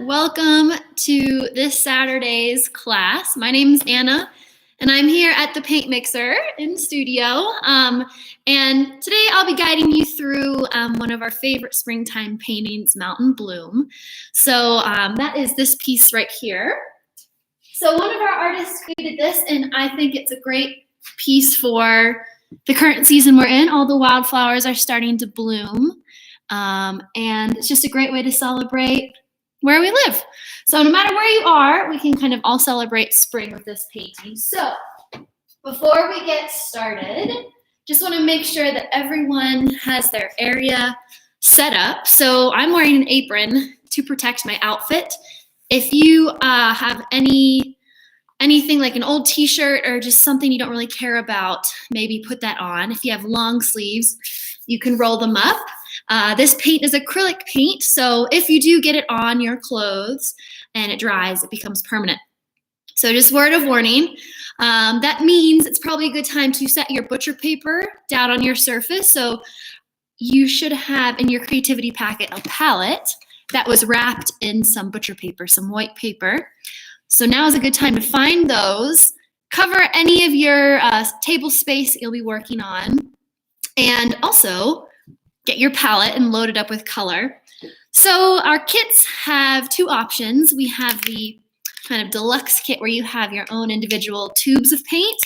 Welcome to this Saturday's class. My name is Anna, and I'm here at the Paint Mixer in studio. And today I'll be guiding you through one of our favorite springtime paintings, Mountain Bloom. So that is this piece right here. So one of our artists created this, and I think it's a great piece for the current season we're in. All the wildflowers are starting to bloom. And it's just a great way to celebrate where we live. So no matter where you are, we can kind of all celebrate spring with this painting. So before we get started, just want to make sure that everyone has their area set up. So I'm wearing an apron to protect my outfit. If you have anything like an old t-shirt or just something you don't really care about, maybe put that on. If you have long sleeves, you can roll them up. This paint is acrylic paint, so if you do get it on your clothes and it dries, it becomes permanent. So just word of warning, that means it's probably a good time to set your butcher paper down on your surface. So you should have in your creativity packet a palette that was wrapped in some butcher paper, some white paper. So now is a good time to find those, cover any of your table space you'll be working on, and also get your palette and load it up with color. So our kits have two options. We have the kind of deluxe kit where you have your own individual tubes of paint.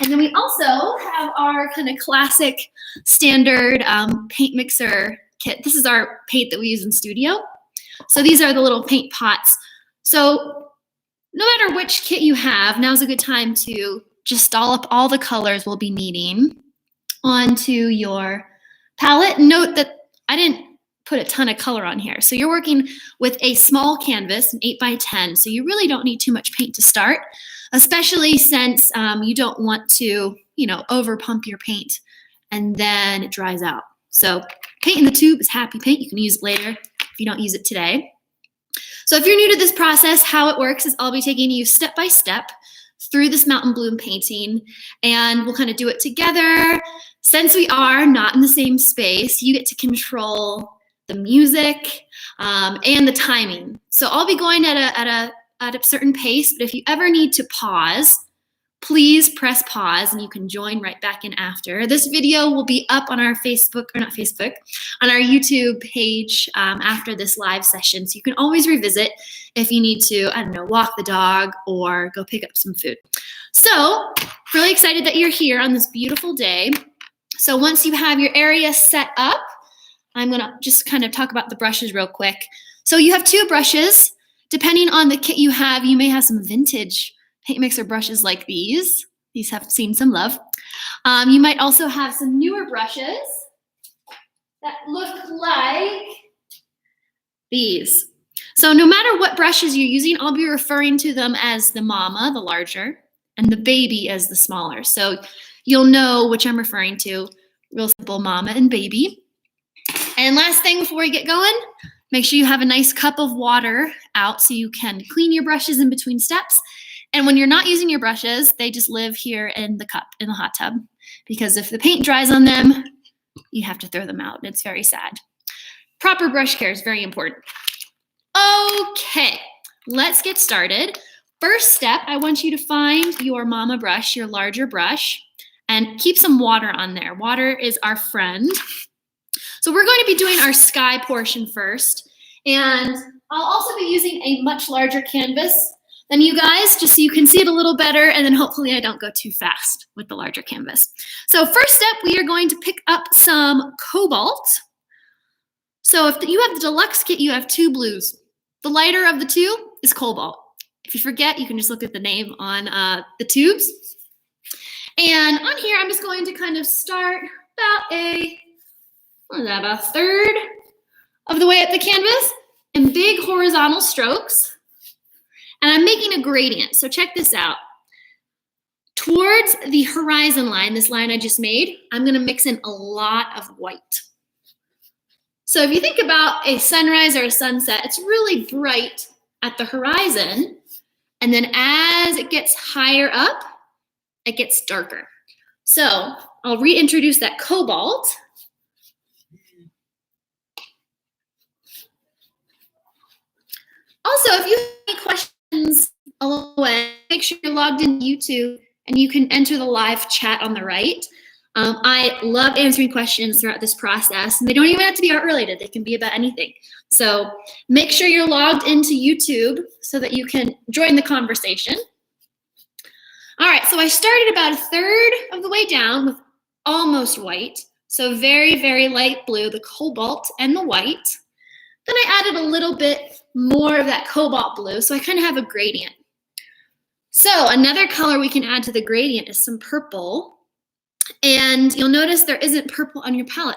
And then we also have our kind of classic standard paint mixer kit. This is our paint that we use in studio. So these are the little paint pots. So no matter which kit you have, now's a good time to just doll up all the colors we'll be needing onto your palette. Note that I didn't put a ton of color on here. So you're working with a small canvas, an 8x10, so you really don't need too much paint to start, especially since you don't want to, over pump your paint and then it dries out. So paint in the tube is happy paint. You can use it later if you don't use it today. So if you're new to this process, how it works is I'll be taking you step by step through this Mountain Bloom painting, and we'll kind of do it together. Since we are not in the same space, you get to control the music and the timing. So I'll be going at a certain pace, but if you ever need to pause, please press pause and you can join right back in after. This video will be up on our on our YouTube page after this live session. So you can always revisit if you need to, walk the dog or go pick up some food. So really excited that you're here on this beautiful day. So once you have your area set up, I'm gonna just kind of talk about the brushes real quick. So you have two brushes. Depending on the kit you have, you may have some vintage paint mixer brushes like these. These have seen some love. You might also have some newer brushes that look like these. So no matter what brushes you're using, I'll be referring to them as the mama, the larger, and the baby as the smaller. So you'll know which I'm referring to. Real simple, mama and baby. And last thing before we get going, make sure you have a nice cup of water out so you can clean your brushes in between steps. And when you're not using your brushes, they just live here in the cup, in the hot tub. Because if the paint dries on them, you have to throw them out. And it's very sad. Proper brush care is very important. Okay, let's get started. First step, I want you to find your mama brush, your larger brush, and keep some water on there. Water is our friend. So we're going to be doing our sky portion first. And I'll also be using a much larger canvas than you guys, just so you can see it a little better, and then hopefully I don't go too fast with the larger canvas. So first step, we are going to pick up some cobalt. So if you have the deluxe kit, you have two blues. The lighter of the two is cobalt. If you forget, you can just look at the name on the tubes. And on here, I'm just going to kind of start about a third of the way up the canvas in big horizontal strokes. And I'm making a gradient. So check this out. Towards the horizon line, this line I just made, I'm going to mix in a lot of white. So if you think about a sunrise or a sunset, it's really bright at the horizon. And then as it gets higher up, it gets darker. So I'll reintroduce that cobalt. Also, if you have any questions along the way, make sure you're logged into YouTube and you can enter the live chat on the right. I love answering questions throughout this process, and they don't even have to be art related. They can be about anything. So make sure you're logged into YouTube so that you can join the conversation. All right, so I started about a third of the way down with almost white. So very, very light blue, the cobalt and the white. Then I added a little bit more of that cobalt blue, so I kind of have a gradient. So another color we can add to the gradient is some purple. And you'll notice there isn't purple on your palette.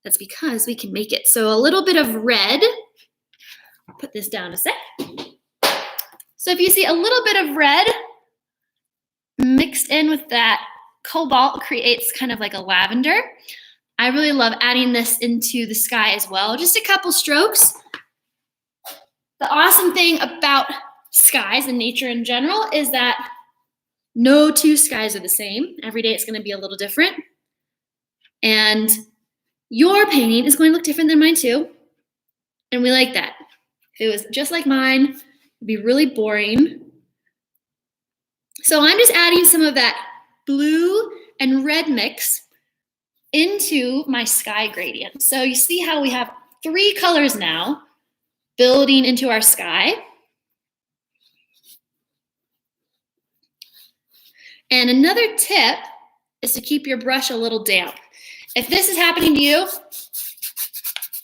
That's because we can make it. So a little bit of red. I'll put this down a sec. So if you see a little bit of red mixed in with that cobalt creates kind of like a lavender. I really love adding this into the sky as well. Just a couple strokes. The awesome thing about skies and nature in general is that no two skies are the same. Every day it's going to be a little different. And your painting is going to look different than mine too. And we like that. If it was just like mine, it'd be really boring. So I'm just adding some of that blue and red mix into my sky gradient. So you see how we have 3 colors now building into our sky. And another tip is to keep your brush a little damp. If this is happening to you,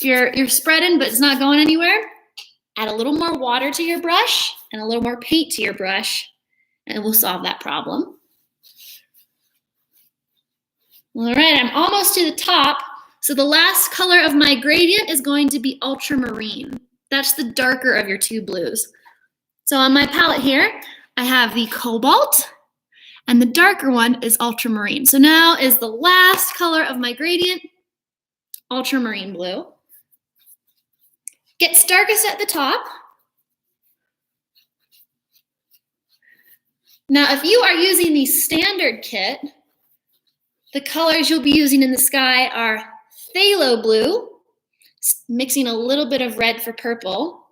you're spreading but it's not going anywhere, add a little more water to your brush and a little more paint to your brush, and we'll solve that problem. All right, I'm almost to the top. So the last color of my gradient is going to be ultramarine. That's the darker of your 2 blues. So on my palette here, I have the cobalt, and the darker one is ultramarine. So now is the last color of my gradient, ultramarine blue. Gets darkest at the top. Now, if you are using the standard kit, the colors you'll be using in the sky are phthalo blue, mixing a little bit of red for purple,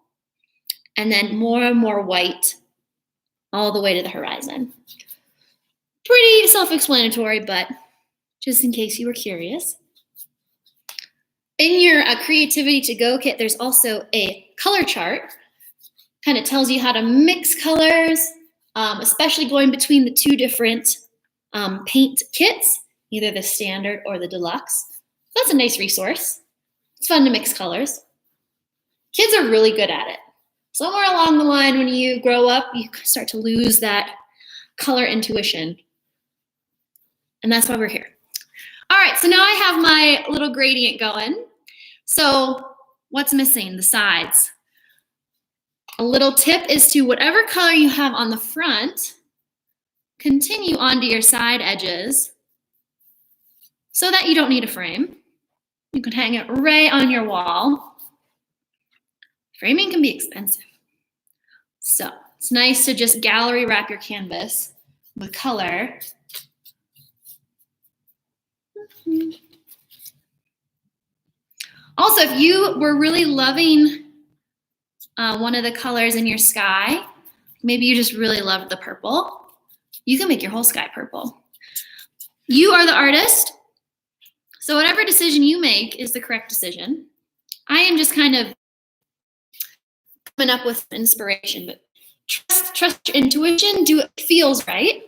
and then more and more white all the way to the horizon. Pretty self-explanatory, but just in case you were curious. In your Creativity to Go kit, there's also a color chart. Kind of tells you how to mix colors, especially going between the 2 different paint kits, either the standard or the deluxe. That's a nice resource. It's fun to mix colors. Kids are really good at it. Somewhere along the line when you grow up, you start to lose that color intuition. And that's why we're here. All right, so now I have my little gradient going. So what's missing? The sides. A little tip is to whatever color you have on the front, continue onto your side edges so that you don't need a frame. You can hang it right on your wall. Framing can be expensive. So it's nice to just gallery wrap your canvas with color. Also, if you were really loving one of the colors in your sky, maybe you just really loved the purple, you can make your whole sky purple. You are the artist, so whatever decision you make is the correct decision. I am just kind of coming up with inspiration, but trust your intuition, do what feels right.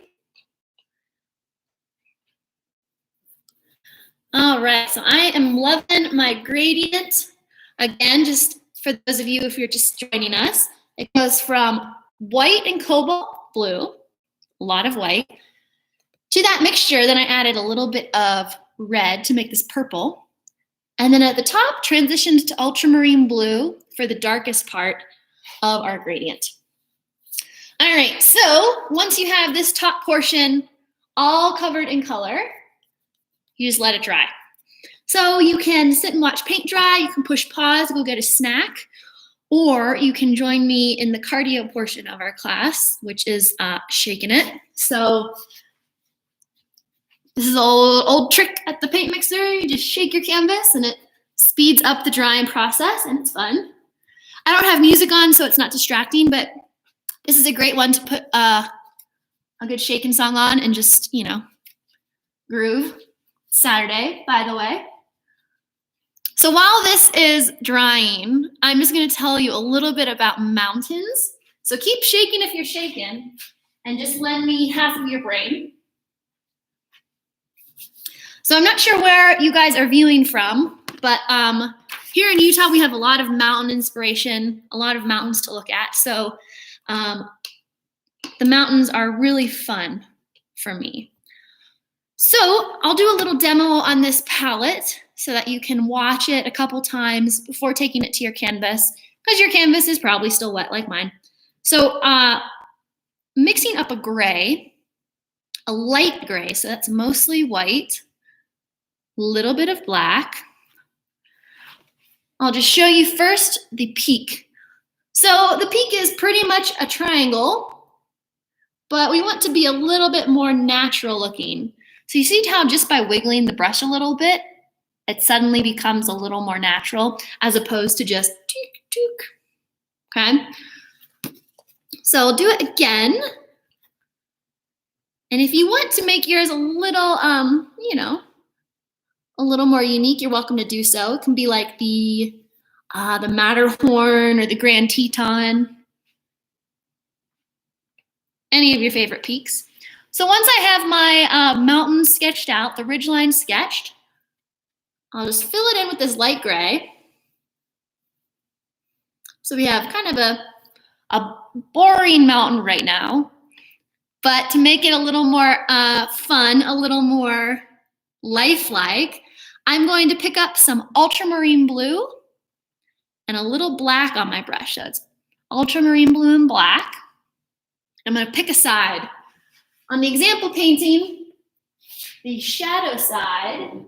All right, so I am loving my gradient. Again, just for those of you, if you're just joining us, it goes from white and cobalt blue, a lot of white, to that mixture. Then I added a little bit of red to make this purple. And then at the top, transitioned to ultramarine blue for the darkest part of our gradient. All right, so once you have this top portion all covered in color, you just let it dry. So you can sit and watch paint dry, you can push pause, go get a snack, or you can join me in the cardio portion of our class, which is shaking it. So this is an old trick at the paint mixer. You just shake your canvas and it speeds up the drying process and it's fun. I don't have music on, so it's not distracting, but this is a great one to put a good shaking song on and just, groove. Saturday, by the way. So while this is drying, I'm just going to tell you a little bit about mountains. So keep shaking if you're shaking, and just lend me half of your brain. So I'm not sure where you guys are viewing from, but here in Utah, we have a lot of mountain inspiration, a lot of mountains to look at. So the mountains are really fun for me. So I'll do a little demo on this palette so that you can watch it a couple times before taking it to your canvas, because your canvas is probably still wet like mine. So mixing up a gray, a light gray, so that's mostly white, a little bit of black. I'll just show you first the peak. So the peak is pretty much a triangle, but we want to be a little bit more natural looking. So you see how just by wiggling the brush a little bit, it suddenly becomes a little more natural as opposed to just took, took. Okay? So I'll do it again. And if you want to make yours a little, a little more unique, you're welcome to do so. It can be like the Matterhorn or the Grand Teton. Any of your favorite peaks. So once I have my mountains sketched out, the ridgeline sketched, I'll just fill it in with this light gray. So we have kind of a boring mountain right now, but to make it a little more fun, a little more lifelike, I'm going to pick up some ultramarine blue and a little black on my brush. So it's ultramarine blue and black. I'm going to pick a side. On the example painting, the shadow side,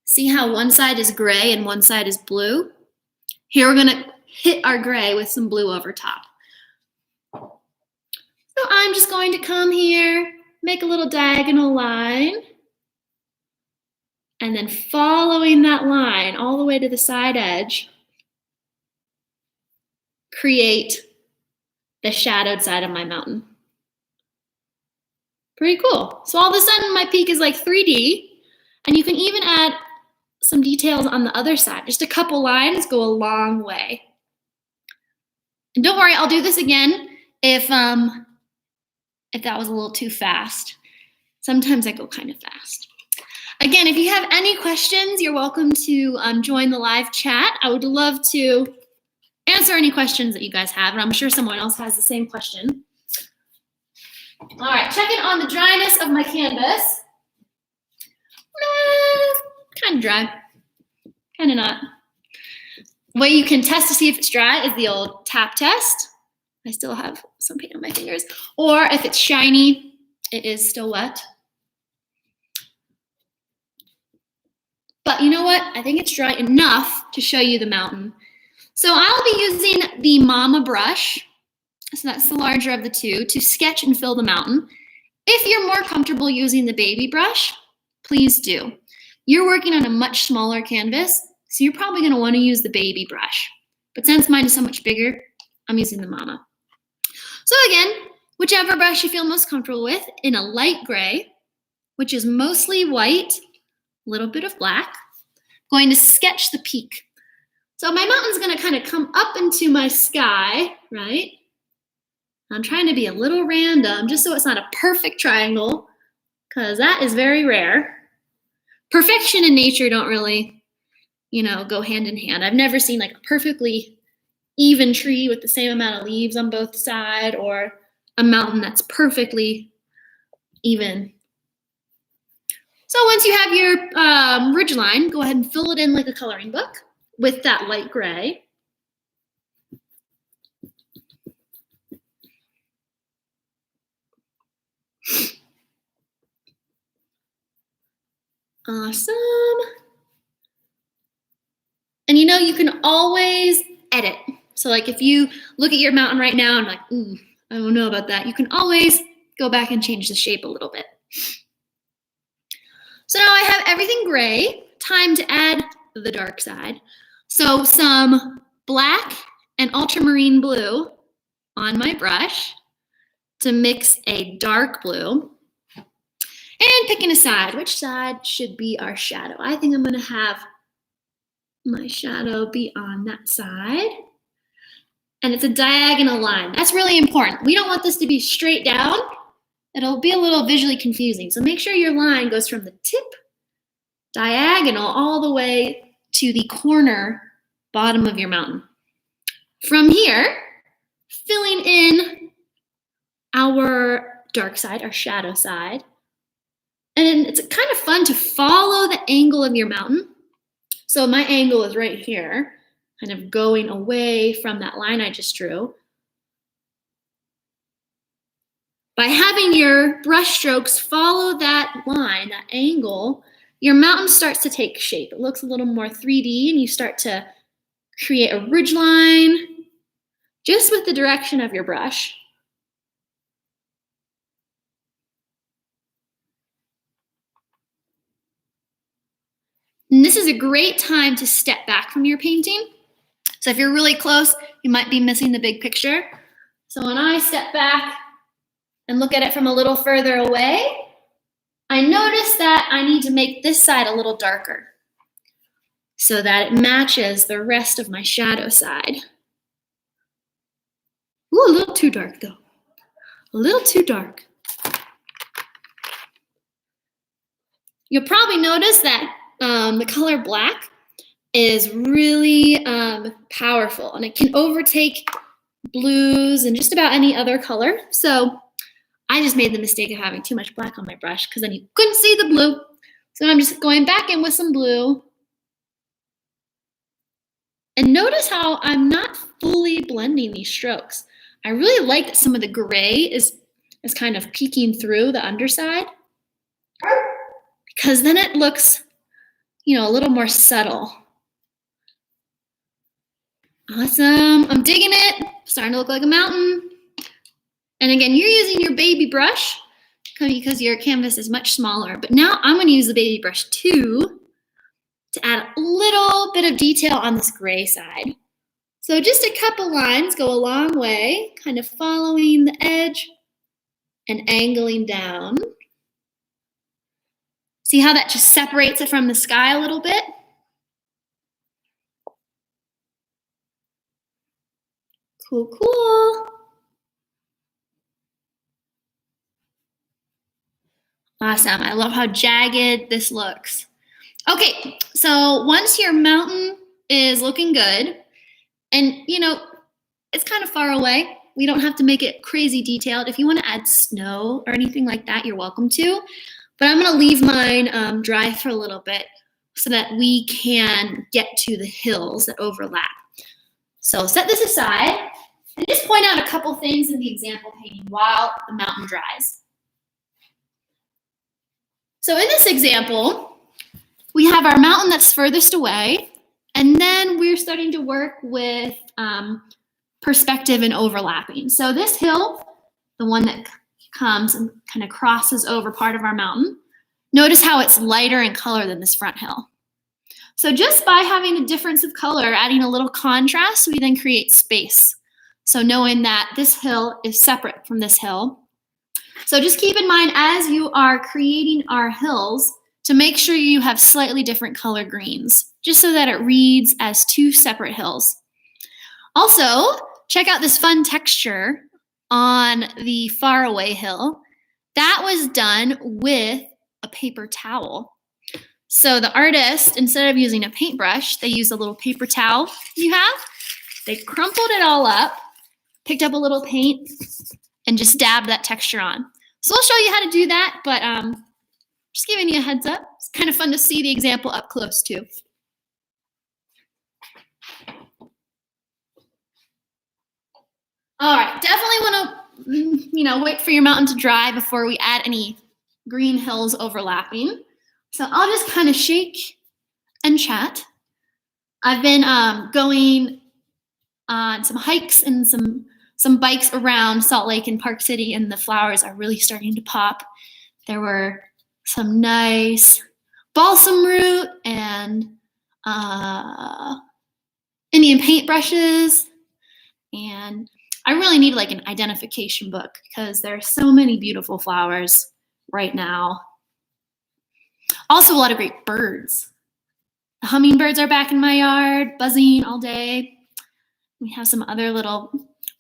see how one side is gray and one side is blue? Here we're going to hit our gray with some blue over top. So I'm just going to come here, make a little diagonal line, and then following that line all the way to the side edge, create the shadowed side of my mountain. Pretty cool. So all of a sudden my peak is like 3D, and you can even add some details on the other side. Just a couple lines go a long way. And don't worry, I'll do this again if that was a little too fast. Sometimes I go kind of fast. Again, if you have any questions, you're welcome to join the live chat. I would love to answer any questions that you guys have, and I'm sure someone else has the same question. All right, checking on the dryness of my canvas. Kind of dry, kind of not. The way you can test to see if it's dry is the old tap test. I still have some paint on my fingers. Or if it's shiny, it is still wet. But you know what? I think it's dry enough to show you the mountain. So I'll be using the Mama brush, so that's the larger of the two, to sketch and fill the mountain. If you're more comfortable using the baby brush, please do. You're working on a much smaller canvas, so you're probably going to want to use the baby brush. But since mine is so much bigger, I'm using the Mama. So again, whichever brush you feel most comfortable with, in a light gray, which is mostly white, a little bit of black, going to sketch the peak. So my mountain's going to kind of come up into my sky, right? I'm trying to be a little random just so it's not a perfect triangle, because that is very rare. Perfection and nature don't really, go hand in hand. I've never seen like a perfectly even tree with the same amount of leaves on both sides, or a mountain that's perfectly even. So once you have your ridge line, go ahead and fill it in like a coloring book with that light gray. Awesome. And you can always edit. So like if you look at your mountain right now and like, ooh, I don't know about that, you can always go back and change the shape a little bit. So now I have everything gray, time to add the dark side. So some black and ultramarine blue on my brush to mix a dark blue. And picking a side, which side should be our shadow? I think I'm gonna have my shadow be on that side. And it's a diagonal line. That's really important. We don't want this to be straight down. It'll be a little visually confusing. So make sure your line goes from the tip diagonal all the way to the corner bottom of your mountain. From here, filling in our dark side, our shadow side. And it's kind of fun to follow the angle of your mountain. So my angle is right here, kind of going away from that line I just drew. By having your brush strokes follow that line, that angle, your mountain starts to take shape. It looks a little more 3D, and you start to create a ridge line just with the direction of your brush. And this is a great time to step back from your painting. So if you're really close, you might be missing the big picture. So when I step back and look at it from a little further away, I notice that I need to make this side a little darker so that it matches the rest of my shadow side. Ooh, a little too dark though. A little too dark. You'll probably notice that the color black is really powerful, and it can overtake blues and just about any other color. So I just made the mistake of having too much black on my brush because then you couldn't see the blue. So I'm just going back in with some blue. And notice how I'm not fully blending these strokes. I really like that some of the gray is kind of peeking through the underside, because then it looks, a little more subtle. Awesome. I'm digging it. Starting to look like a mountain. And again, you're using your baby brush because your canvas is much smaller. But now I'm going to use the baby brush 2 to add a little bit of detail on this gray side. So just a couple lines go a long way, kind of following the edge and angling down. See how that just separates it from the sky a little bit? Cool, cool. Awesome. I love how jagged this looks. Okay, so once your mountain is looking good, and it's kind of far away, we don't have to make it crazy detailed. If you want to add snow or anything like that, you're welcome to. But I'm going to leave mine dry for a little bit so that we can get to the hills that overlap. So set this aside and just point out a couple things in the example painting while the mountain dries. So in this example, we have our mountain that's furthest away, and then we're starting to work with perspective and overlapping. So this hill, the one that comes and kind of crosses over part of our mountain, notice how it's lighter in color than this front hill. So just by having a difference of color, adding a little contrast, we then create space. So knowing that this hill is separate from this hill. So just keep in mind as you are creating our hills to make sure you have slightly different color greens, just so that it reads as 2 separate hills. Also, check out this fun texture on the faraway hill. That was done with a paper towel. So the artist, instead of using a paintbrush, they used a little paper towel you have. They crumpled it all up, picked up a little paint, and just dabbed that texture on. So I'll show you how to do that, but just giving you a heads up. It's kind of fun to see the example up close too. All right, definitely want to, wait for your mountain to dry before we add any green hills overlapping. So I'll just kind of shake and chat. I've been going on some hikes and some bikes around Salt Lake and Park City, and the flowers are really starting to pop. There were some nice balsam root and Indian paintbrushes, and I really need like an identification book because there are so many beautiful flowers right now. Also a lot of great birds. The hummingbirds are back in my yard, buzzing all day. We have some other little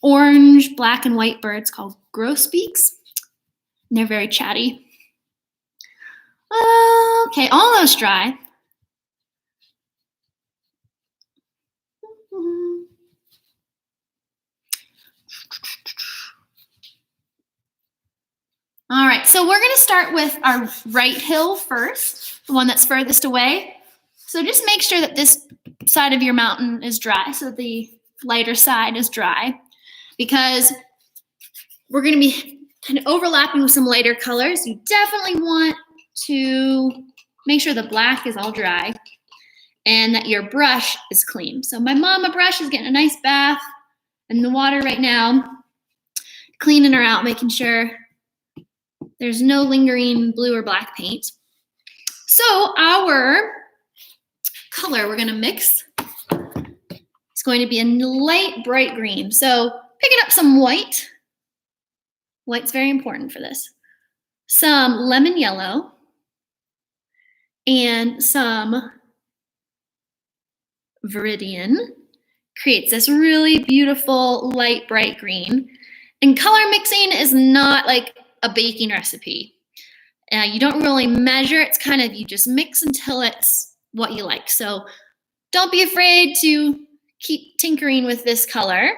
orange, black, and white birds called grosbeaks. And they're very chatty. Okay, almost dry. All right, so we're gonna start with our right hill first, the one that's furthest away. So just make sure that this side of your mountain is dry, so the lighter side is dry, because we're gonna be kind of overlapping with some lighter colors. You definitely want to make sure the black is all dry and that your brush is clean. So my mama brush is getting a nice bath in the water right now, cleaning her out, making sure there's no lingering blue or black paint. So our color we're gonna mix is going to be a light, bright green. So picking up some white. White's very important for this. Some lemon yellow and some Viridian creates this really beautiful light, bright green. And color mixing is not like a baking recipe. You don't really measure. It's kind of, you just mix until it's what you like. So don't be afraid to keep tinkering with this color.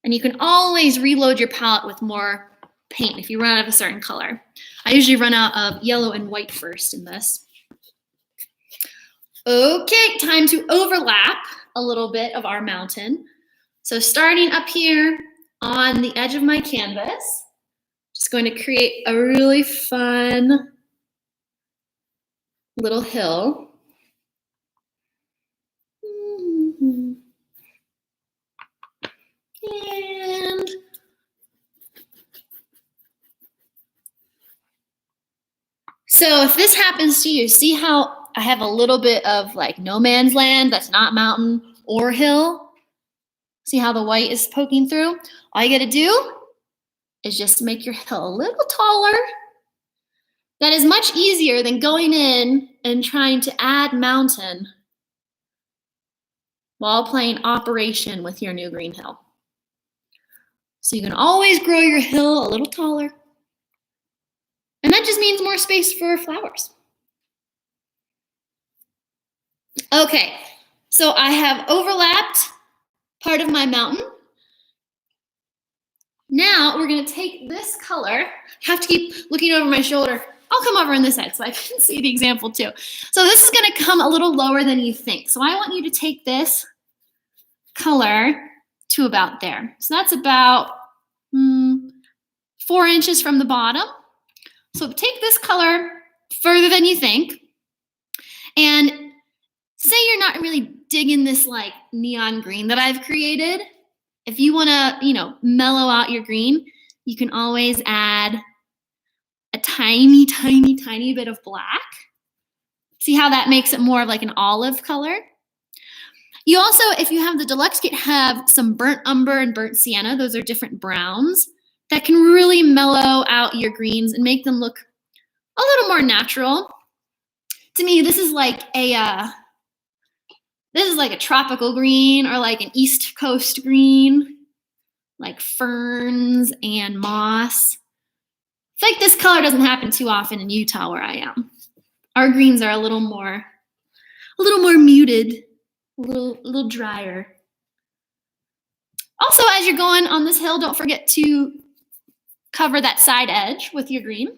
And you can always reload your palette with more paint if you run out of a certain color. I usually run out of yellow and white first in this. Okay, time to overlap a little bit of our mountain. So starting up here on the edge of my canvas, just going to create a really fun little hill. And so if this happens to you, see how I have a little bit of like no man's land that's not mountain or hill? See how the white is poking through? All you gotta do is just make your hill a little taller. That is much easier than going in and trying to add mountain while playing operation with your new green hill. So you can always grow your hill a little taller. And that just means more space for flowers. Okay, so I have overlapped part of my mountain. Now we're gonna take this color. I have to keep looking over my shoulder. I'll come over on this side so I can see the example too. So this is gonna come a little lower than you think. So I want you to take this color to about there. So that's about 4 inches from the bottom. So take this color further than you think. And say you're not really digging this like neon green that I've created. If you wanna, mellow out your green, you can always add a tiny, tiny, tiny bit of black. See how that makes it more of like an olive color? You also, if you have the deluxe kit, have some burnt umber and burnt sienna. Those are different browns that can really mellow out your greens and make them look a little more natural. To me, this is like a tropical green or like an East Coast green, like ferns and moss. I feel like this color doesn't happen too often in Utah where I am. Our greens are a little more muted, a little drier. Also, as you're going on this hill, don't forget to cover that side edge with your green.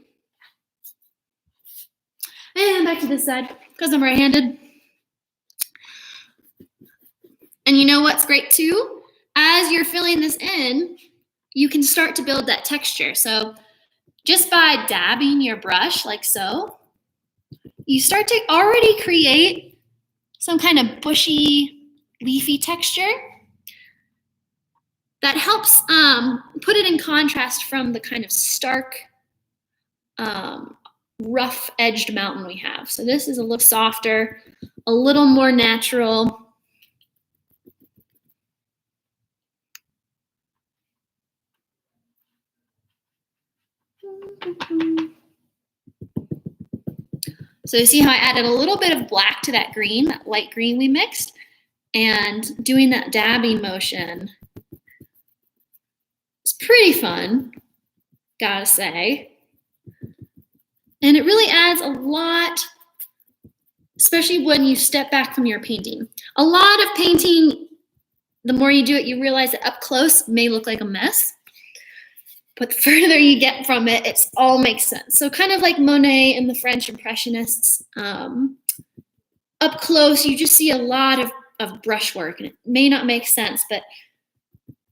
And back to this side, because I'm right-handed. And you know what's great too? As you're filling this in, you can start to build that texture. So just by dabbing your brush like so, you start to already create some kind of bushy, leafy texture that helps put it in contrast from the kind of stark, rough-edged mountain we have. So this is a little softer, a little more natural. So you see how I added a little bit of black to that green, that light green we mixed, and doing that dabbing motion. It's pretty fun, gotta say. And it really adds a lot, especially when you step back from your painting. A lot of painting, the more you do it, you realize that up close may look like a mess. But the further you get from it, it all makes sense. So kind of like Monet and the French Impressionists, up close, you just see a lot of brushwork, and it may not make sense, but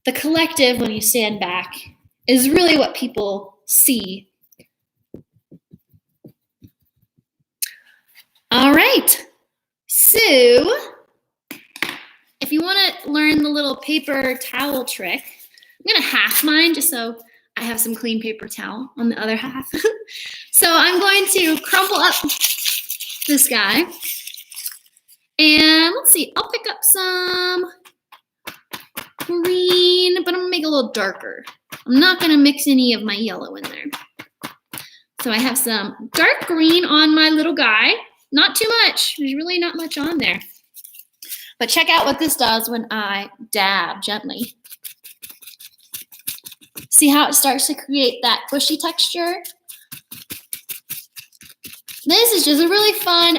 the collective, when you stand back, is really what people see. All right, so if you want to learn the little paper towel trick, I'm going to half mine just so I have some clean paper towel on the other half. So I'm going to crumple up this guy. And let's see, I'll pick up some green, but I'm gonna make it a little darker. I'm not gonna mix any of my yellow in there. So I have some dark green on my little guy. Not too much, there's really not much on there. But check out what this does when I dab gently. See how it starts to create that bushy texture? This is just a really fun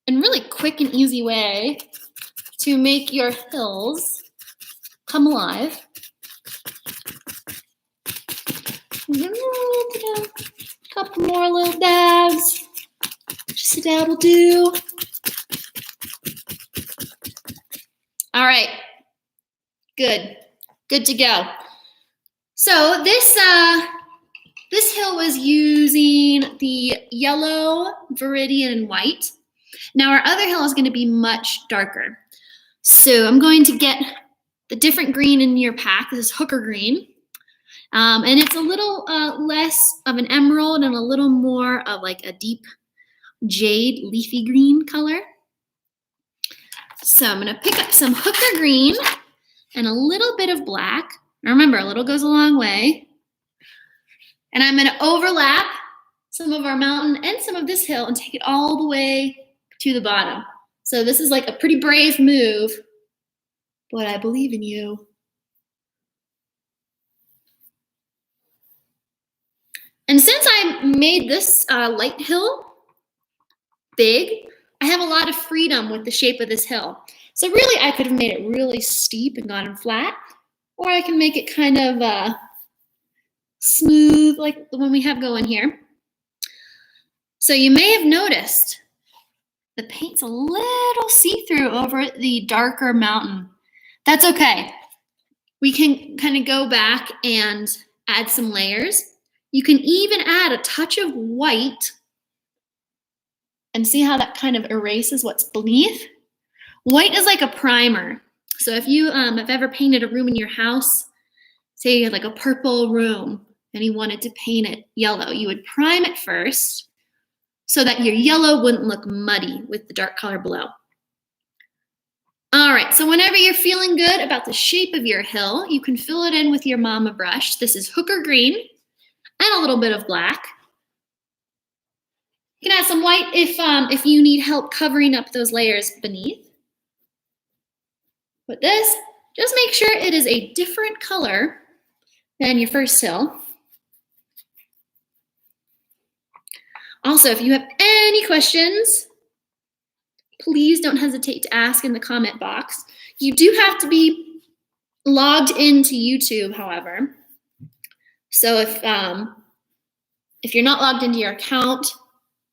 and really quick and easy way to make your hills come alive. A couple more little dabs. Just a dab will do. All right, good to go. So this hill was using the yellow, viridian, and white. Now our other hill is going to be much darker. So I'm going to get the different green in your pack. This is hooker green. And it's a little less of an emerald and a little more of like a deep jade leafy green color. So I'm going to pick up some hooker green and a little bit of black. Remember, a little goes a long way. And I'm going to overlap some of our mountain and some of this hill and take it all the way to the bottom. So this is like a pretty brave move, but I believe in you. And since I made this light hill big, I have a lot of freedom with the shape of this hill. So really, I could have made it really steep and gotten flat, or I can make it kind of smooth like the one we have going here. So you may have noticed the paint's a little see-through over the darker mountain. That's okay. We can kind of go back and add some layers. You can even add a touch of white and see how that kind of erases what's beneath. White is like a primer. So if you have ever painted a room in your house, say you had like a purple room and you wanted to paint it yellow, you would prime it first so that your yellow wouldn't look muddy with the dark color below. All right, so whenever you're feeling good about the shape of your hill, you can fill it in with your mama brush. This is hooker green and a little bit of black. You can add some white if you need help covering up those layers beneath. But this, just make sure it is a different color than your first hill. Also, if you have any questions, please don't hesitate to ask in the comment box. You do have to be logged into YouTube, however. So if you're not logged into your account,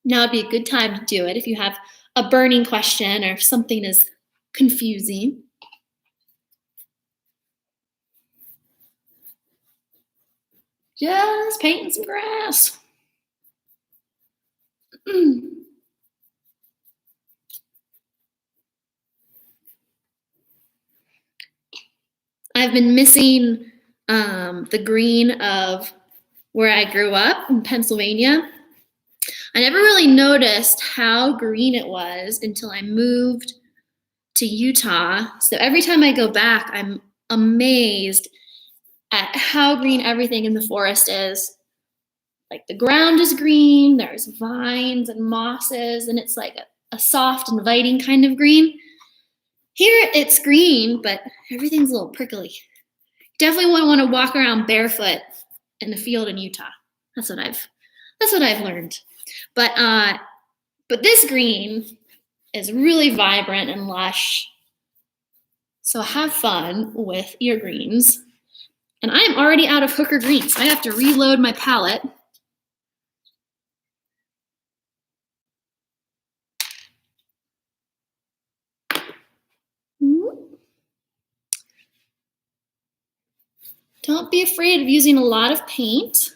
now would be a good time to do it if you have a burning question or if something is confusing. Just painting some grass. I've been missing the green of where I grew up in Pennsylvania. I never really noticed how green it was until I moved to Utah. So every time I go back, I'm amazed at how green everything in the forest is. like the ground is green, there's vines and mosses, and it's like a soft, inviting kind of green. Here it's green, but everything's a little prickly. Definitely wouldn't want to walk around barefoot in the field in Utah. That's what I've learned. But this green is really vibrant and lush. So have fun with your greens. And I am already out of Hooker green, so I have to reload my palette. Don't be afraid of using a lot of paint.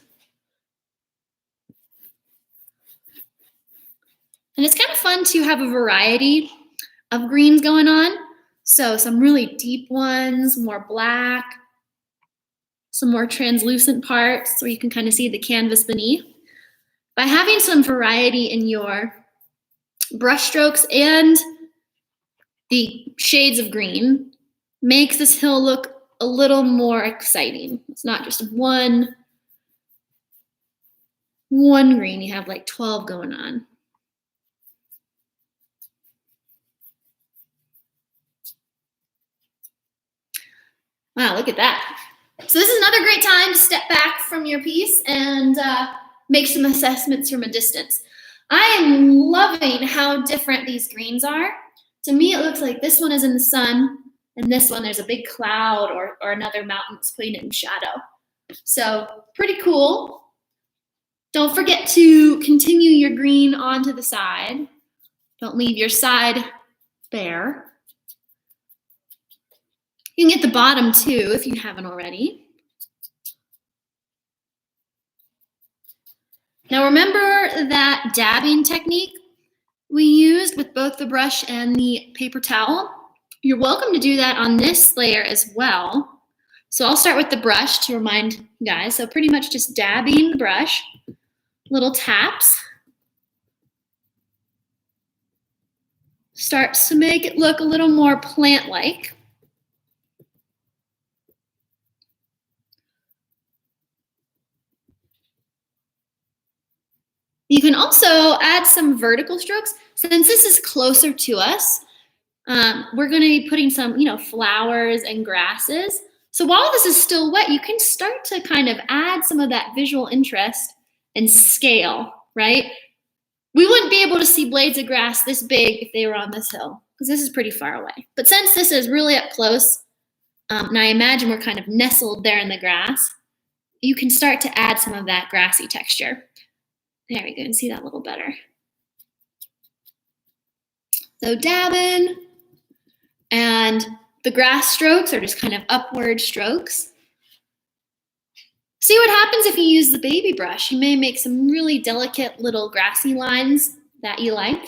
And it's kind of fun to have a variety of greens going on. So some really deep ones, more black, some more translucent parts where you can kind of see the canvas beneath. By having some variety in your brush strokes and the shades of green makes this hill look a little more exciting. It's not just one green, you have like 12 going on. Wow, look at that. So this is another great time to step back from your piece and make some assessments from a distance. I am loving how different these greens are. To me, it looks like this one is in the sun, and this one there's a big cloud or another mountain that's putting it in shadow. So pretty cool. Don't forget to continue your green onto the side. Don't leave your side bare. You can get the bottom too if you haven't already. Now remember that dabbing technique we used with both the brush and the paper towel? You're welcome to do that on this layer as well. So I'll start with the brush to remind you guys. So pretty much just dabbing the brush, little taps. Starts to make it look a little more plant-like. You can also add some vertical strokes. Since this is closer to us, we're going to be putting some, flowers and grasses. So while this is still wet, you can start to kind of add some of that visual interest and scale, right? We wouldn't be able to see blades of grass this big if they were on this hill, because this is pretty far away. But since this is really up close, and I imagine we're kind of nestled there in the grass, you can start to add some of that grassy texture. There we go, and see that a little better. So dabbing, and the grass strokes are just kind of upward strokes. See what happens if you use the baby brush. You may make some really delicate little grassy lines that you like.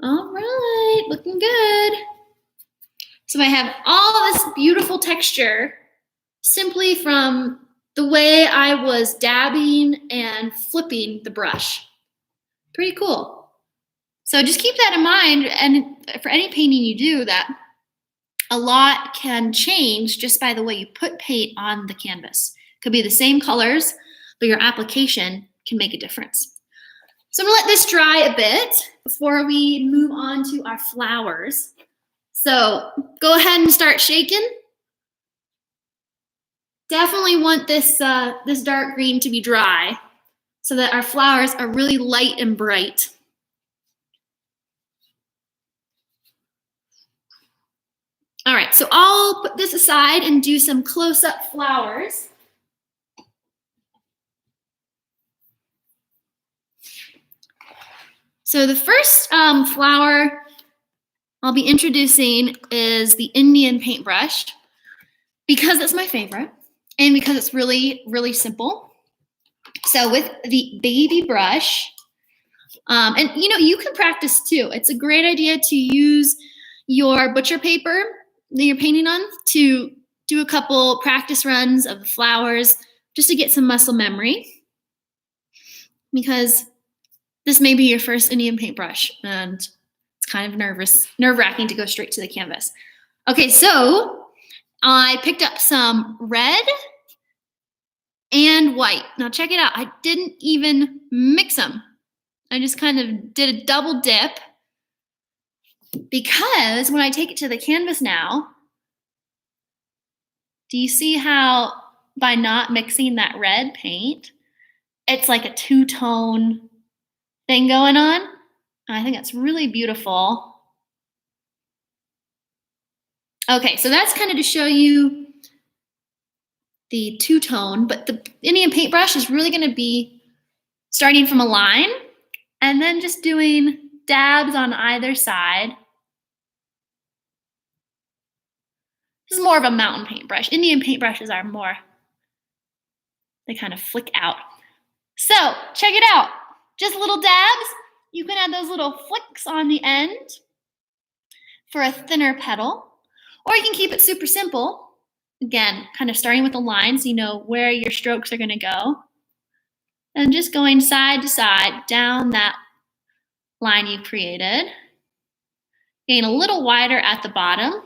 All right, looking good. So I have all this beautiful texture simply from the way I was dabbing and flipping the brush. Pretty cool. So just keep that in mind, and for any painting you do, that a lot can change just by the way you put paint on the canvas. It could be the same colors, but your application can make a difference. So I'm gonna let this dry a bit before we move on to our flowers. So go ahead and start shaking. Definitely want this dark green to be dry so that our flowers are really light and bright. All right, so I'll put this aside and do some close-up flowers. So the first flower I'll be introducing is the Indian paintbrush, because it's my favorite and because it's really, really simple. So with the baby brush, and you can practice too. It's a great idea to use your butcher paper that you're painting on to do a couple practice runs of the flowers just to get some muscle memory, because this may be your first Indian paintbrush, and it's kind of nerve-wracking to go straight to the canvas. Okay, so I picked up some red and white. Now check it out. I didn't even mix them. I just kind of did a double dip because when I take it to the canvas now, do you see how by not mixing that red paint, it's like a two-tone thing going on? I think that's really beautiful. Okay, so that's kind of to show you the two-tone, but the Indian paintbrush is really going to be starting from a line and then just doing dabs on either side. This is more of a mountain paintbrush. Indian paintbrushes are more, they kind of flick out. So check it out. Just little dabs. You can add those little flicks on the end for a thinner petal. Or you can keep it super simple. Again, kind of starting with a line so you know where your strokes are going to go. And just going side to side down that line you created. Getting a little wider at the bottom.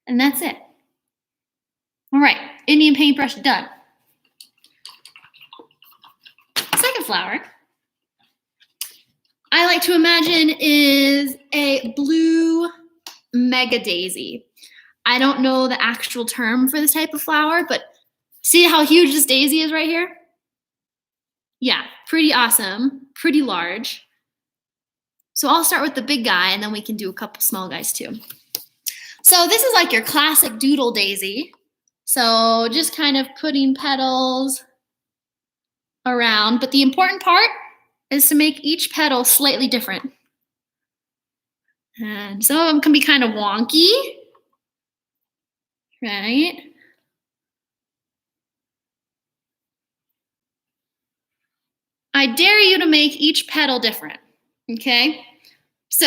And that's it. All right, Indian paintbrush done. Second flower, I like to imagine is a blue mega daisy. I don't know the actual term for this type of flower, but see how huge this daisy is right here? Yeah, pretty awesome, pretty large. So I'll start with the big guy and then we can do a couple small guys too. So this is like your classic doodle daisy. So just kind of putting petals around, but the important part is to make each petal slightly different. And some of them can be kind of wonky, right? I dare you to make each petal different, okay? So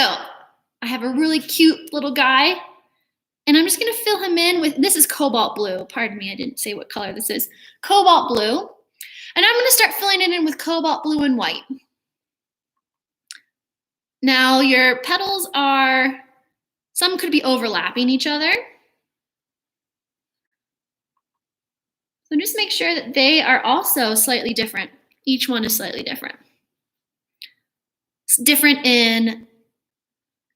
I have a really cute little guy, and I'm just gonna fill him in with, this is cobalt blue. Pardon me, I didn't say what color this is. Cobalt blue. And I'm gonna start filling it in with cobalt blue and white. Now your petals are, some could be overlapping each other. So just make sure that they are also slightly different. Each one is slightly different. It's different in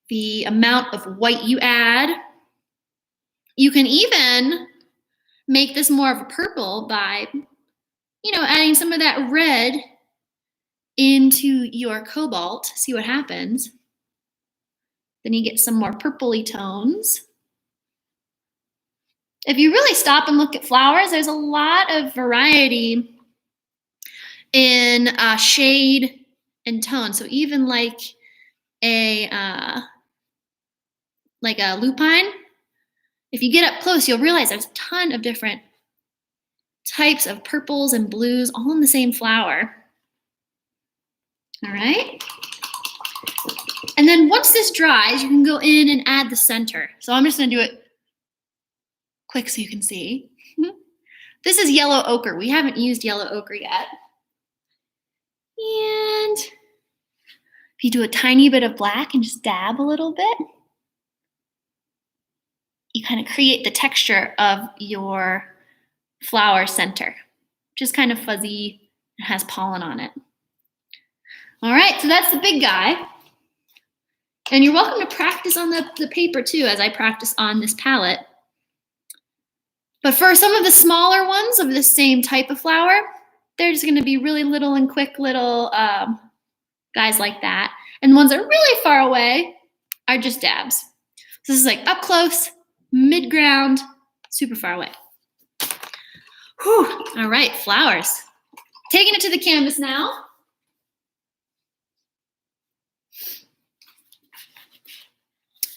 the amount of white you add. You can even make this more of a purple by, adding some of that red into your cobalt. See what happens. Then you get some more purpley tones. If you really stop and look at flowers, there's a lot of variety in shade and tone. So even like a lupine, if you get up close, you'll realize there's a ton of different types of purples and blues all in the same flower. All right. And then once this dries, you can go in and add the center. So I'm just going to do it quick so you can see. This is yellow ochre. We haven't used yellow ochre yet. And if you do a tiny bit of black and just dab a little bit, you kind of create the texture of your flower center, which is kind of fuzzy and has pollen on it. All right, so that's the big guy. And you're welcome to practice on the paper too, as I practice on this palette. But for some of the smaller ones of the same type of flower, they're just gonna be really little and quick little guys like that. And ones that are really far away are just dabs. So this is like up close, mid-ground, super far away. Whew. All right, flowers. Taking it to the canvas now.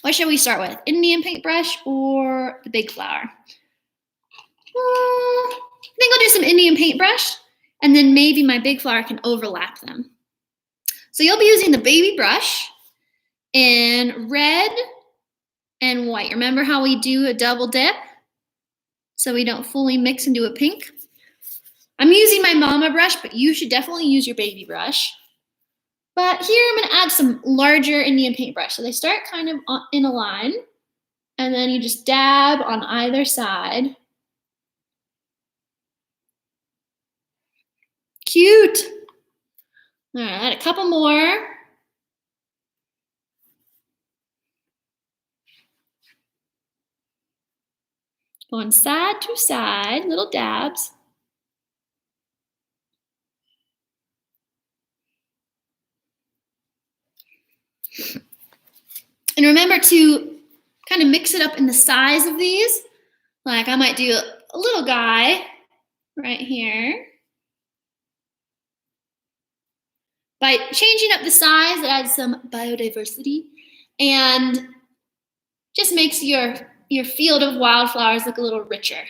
What should we start with? Indian paintbrush or the big flower? I think I'll do some Indian paintbrush, and then maybe my big flower can overlap them. So you'll be using the baby brush in red and white. Remember how we do a double dip? So we don't fully mix and do a pink. I'm using my mama brush, but you should definitely use your baby brush. But here I'm gonna add some larger Indian paintbrush. So they start kind of in a line, and then you just dab on either side. Cute. All right, add a couple more. Going side to side, little dabs. And remember to kind of mix it up in the size of these. Like I might do a little guy right here. By changing up the size, it adds some biodiversity and just makes your field of wildflowers look a little richer.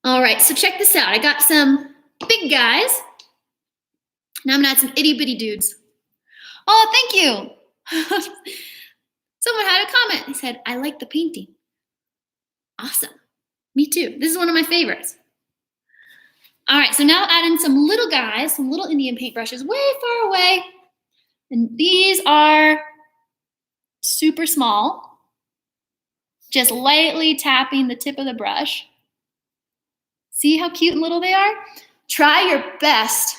All right, so check this out. I got some big guys. Now I'm gonna add some itty bitty dudes. Oh, thank you. Someone had a comment. They said, I like the painting. Awesome. Me too. This is one of my favorites. All right, so now add in some little guys, some little Indian paintbrushes way far away. And these are super small. Just lightly tapping the tip of the brush. See how cute and little they are? Try your best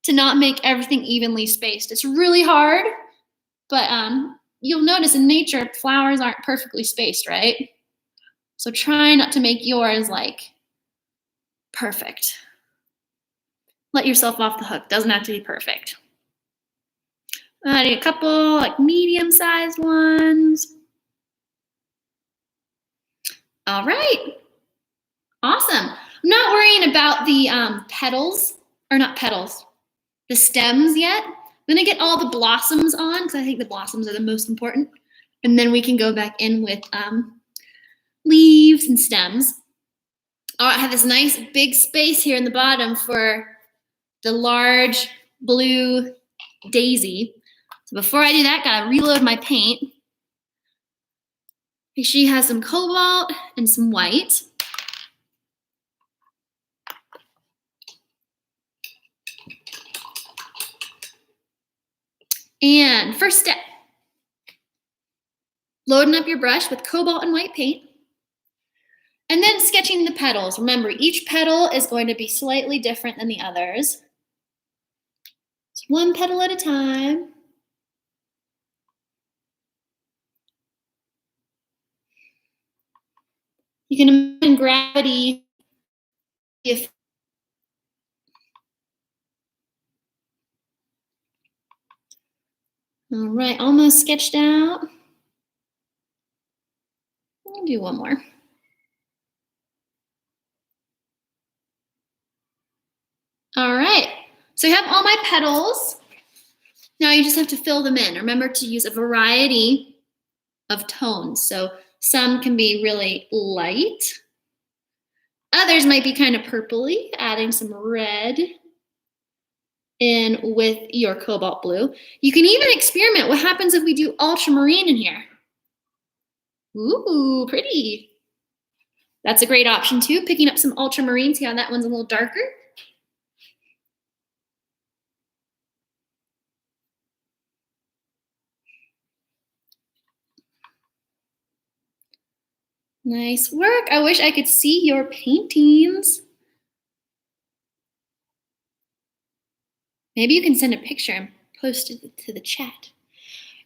to not make everything evenly spaced. It's really hard, but you'll notice in nature, flowers aren't perfectly spaced, right? So try not to make yours like perfect. Let yourself off the hook. Doesn't have to be perfect. Adding a couple like medium-sized ones. All right. Awesome. I'm not worrying about the petals, or not petals, the stems yet. I'm gonna get all the blossoms on because I think the blossoms are the most important. And then we can go back in with leaves and stems. Oh, I have this nice big space here in the bottom for the large blue daisy. So before I do that, gotta reload my paint. She has some cobalt and some white. And first step, loading up your brush with cobalt and white paint. And then sketching the petals. Remember, each petal is going to be slightly different than the others. It's one petal at a time. You can imagine gravity. All right, almost sketched out. I'll do one more. All right, so I have all my petals. Now you just have to fill them in. Remember to use a variety of tones. So some can be really light. Others might be kind of purpley, adding some red in with your cobalt blue. You can even experiment. What happens if we do ultramarine in here? Ooh, pretty. That's a great option too. Picking up some ultramarine, see how that one's a little darker? Nice work. I wish I could see your paintings. Maybe you can send a picture and post it to the chat.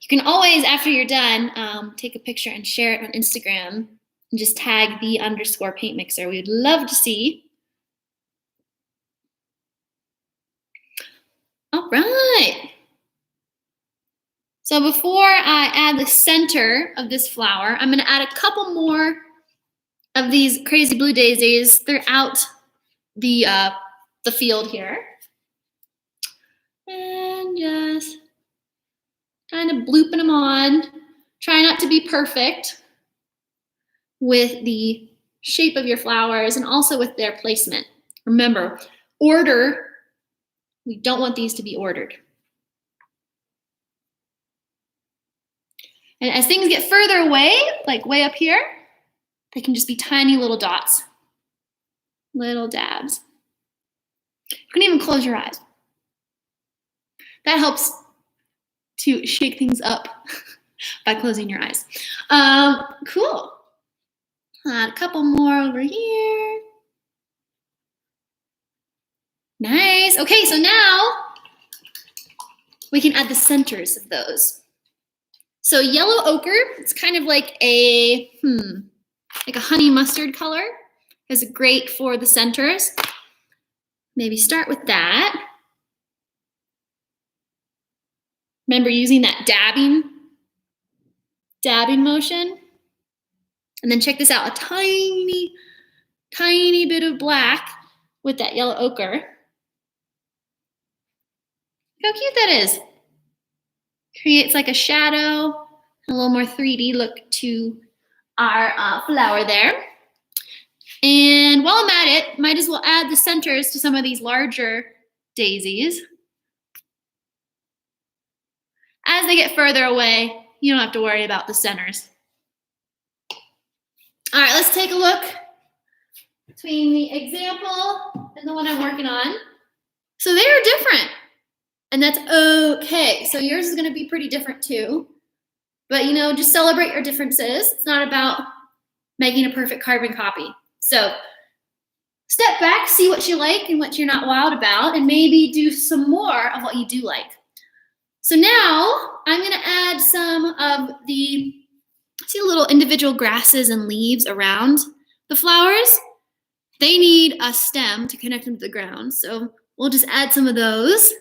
You can always, after you're done, take a picture and share it on Instagram and just tag _paintmixer. We'd love to see. All right. So before I add the center of this flower, I'm gonna add a couple more of these crazy blue daisies throughout the field here. And just kind of blooping them on. Try not to be perfect with the shape of your flowers and also with their placement. Remember, order, we don't want these to be ordered. And as things get further away, like way up here, they can just be tiny little dots, little dabs. You can even close your eyes. That helps to shake things up by closing your eyes. Cool. Add a couple more over here. Nice. Okay, so now we can add the centers of those. So yellow ochre, it's kind of like a honey mustard color. Is great for the centers. Maybe start with that. Remember using that dabbing motion. And then check this out, a tiny, tiny bit of black with that yellow ochre. Look how cute that is. Creates like a shadow, a little more 3D look to our flower there. And while I'm at it, might as well add the centers to some of these larger daisies. As they get further away, you don't have to worry about the centers. All right, let's take a look between the example and the one I'm working on. So they are different, and that's okay. So yours is gonna be pretty different too. But just celebrate your differences. It's not about making a perfect carbon copy. So step back, see what you like and what you're not wild about, and maybe do some more of what you do like. So now I'm gonna add some of the, see the little individual grasses and leaves around the flowers? They need a stem to connect them to the ground. So we'll just add some of those.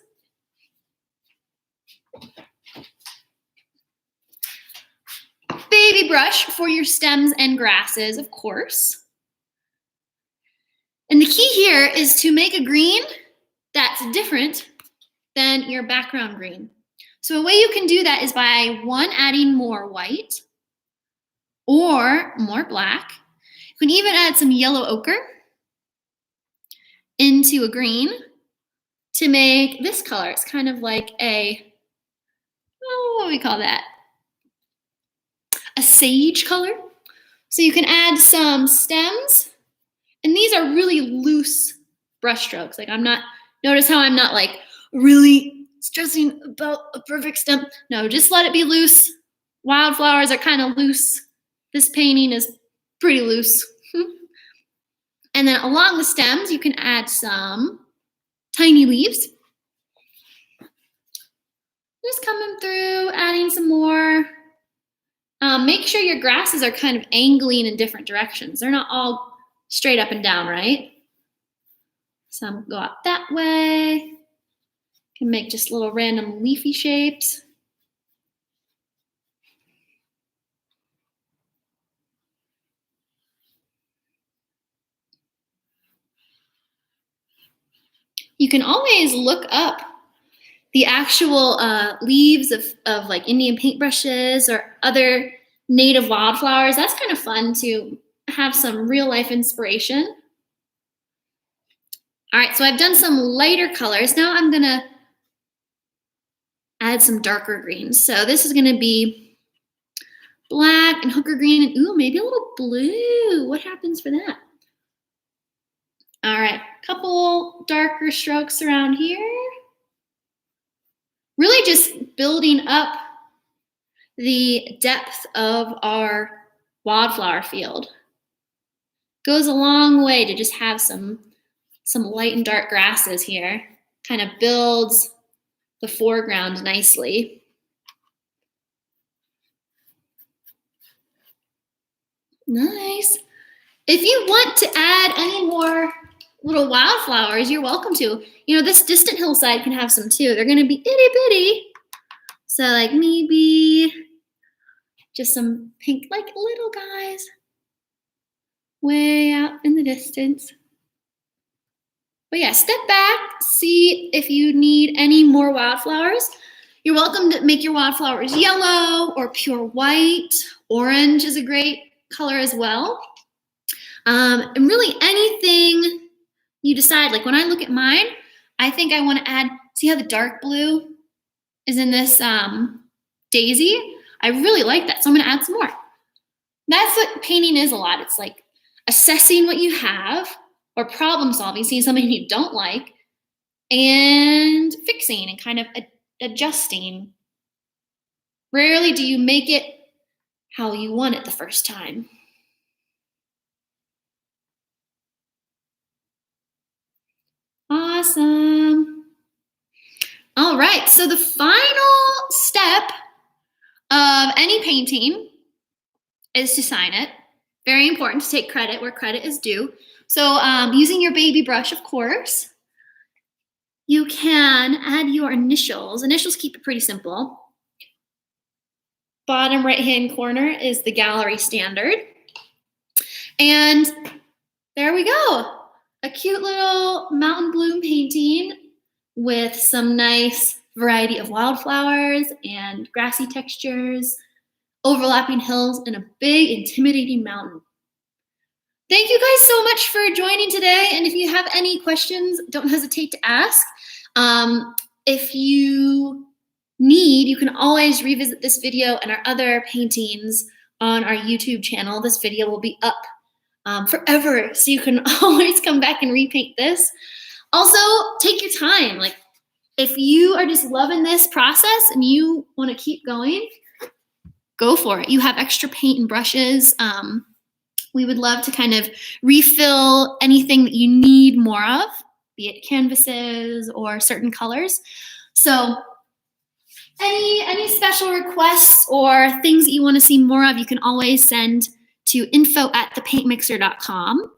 Baby brush for your stems and grasses, of course. And the key here is to make a green that's different than your background green. So a way you can do that is by adding more white or more black. You can even add some yellow ochre into a green to make this color. It's kind of like what do we call that? A sage color. So you can add some stems, and these are really loose brush strokes. Notice how I'm not like really stressing about a perfect stem. No, just let it be loose. Wildflowers are kind of loose. This painting is pretty loose. And then along the stems, you can add some tiny leaves. Just coming through, adding some more. Make sure your grasses are kind of angling in different directions. They're not all straight up and down, right? Some go out that way. Can make just little random leafy shapes. You can always look up the actual leaves of like Indian paintbrushes or other native wildflowers. That's kind of fun to have some real life inspiration. All right, so I've done some lighter colors. Now I'm gonna add some darker greens. So this is gonna be black and hooker green and ooh, maybe a little blue. What happens for that? All right, couple darker strokes around here. Really just building up the depth of our wildflower field. Goes a long way to just have some light and dark grasses here. Kind of builds the foreground nicely. Nice. If you want to add any more little wildflowers, you're welcome to. This distant hillside can have some too. They're gonna be itty bitty. So like maybe just some pink, like little guys way out in the distance. But yeah, step back, see if you need any more wildflowers. You're welcome to make your wildflowers yellow or pure white. Orange is a great color as well. And really anything you decide, like when I look at mine, I think I want to add, see how the dark blue is in this daisy? I really like that, so I'm going to add some more. That's what painting is a lot. It's like assessing what you have or problem solving, seeing something you don't like, and fixing and kind of adjusting. Rarely do you make it how you want it the first time. Awesome. All right, so the final step of any painting is to sign it. Very important to take credit where credit is due. So using your baby brush, of course, you can add your initials. Initials keep it pretty simple. Bottom right-hand corner is the gallery standard. And there we go. A cute little mountain bloom painting with some nice variety of wildflowers and grassy textures, overlapping hills, and a big, intimidating mountain. Thank you guys so much for joining today. And if you have any questions, don't hesitate to ask. If you need, you can always revisit this video and our other paintings on our YouTube channel. This video will be up forever, so you can always come back and repaint this. Also, take your time. Like, if you are just loving this process and you want to keep going, go for it. You have extra paint and brushes. We would love to kind of refill anything that you need more of, be it canvases or certain colors. So any special requests or things that you want to see more of, you can always send to info@thepaintmixer.com.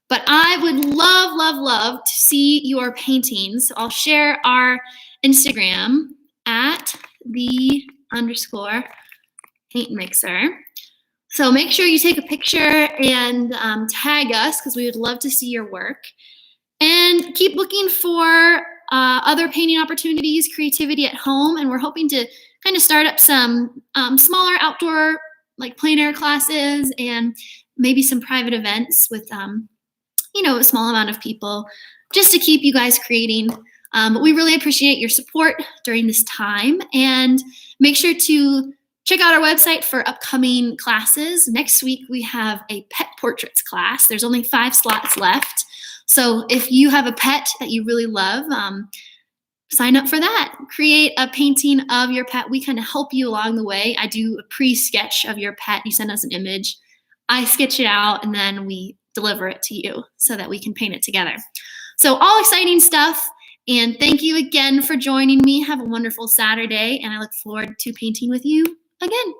But I would love, love, love to see your paintings. So I'll share our Instagram at @the_paintmixer. So make sure you take a picture and tag us, because we would love to see your work. And keep looking for other painting opportunities, creativity at home. And we're hoping to kind of start up some smaller outdoor, like plein air classes, and maybe some private events with a small amount of people, just to keep you guys creating. But we really appreciate your support during this time, and make sure to check out our website for upcoming classes. Next week, we have a pet portraits class. There's only 5 slots left. So if you have a pet that you really love, sign up for that. Create a painting of your pet. We kind of help you along the way. I do a pre-sketch of your pet. You send us an image. I sketch it out, and then we deliver it to you so that we can paint it together. So all exciting stuff. And thank you again for joining me. Have a wonderful Saturday, and I look forward to painting with you again.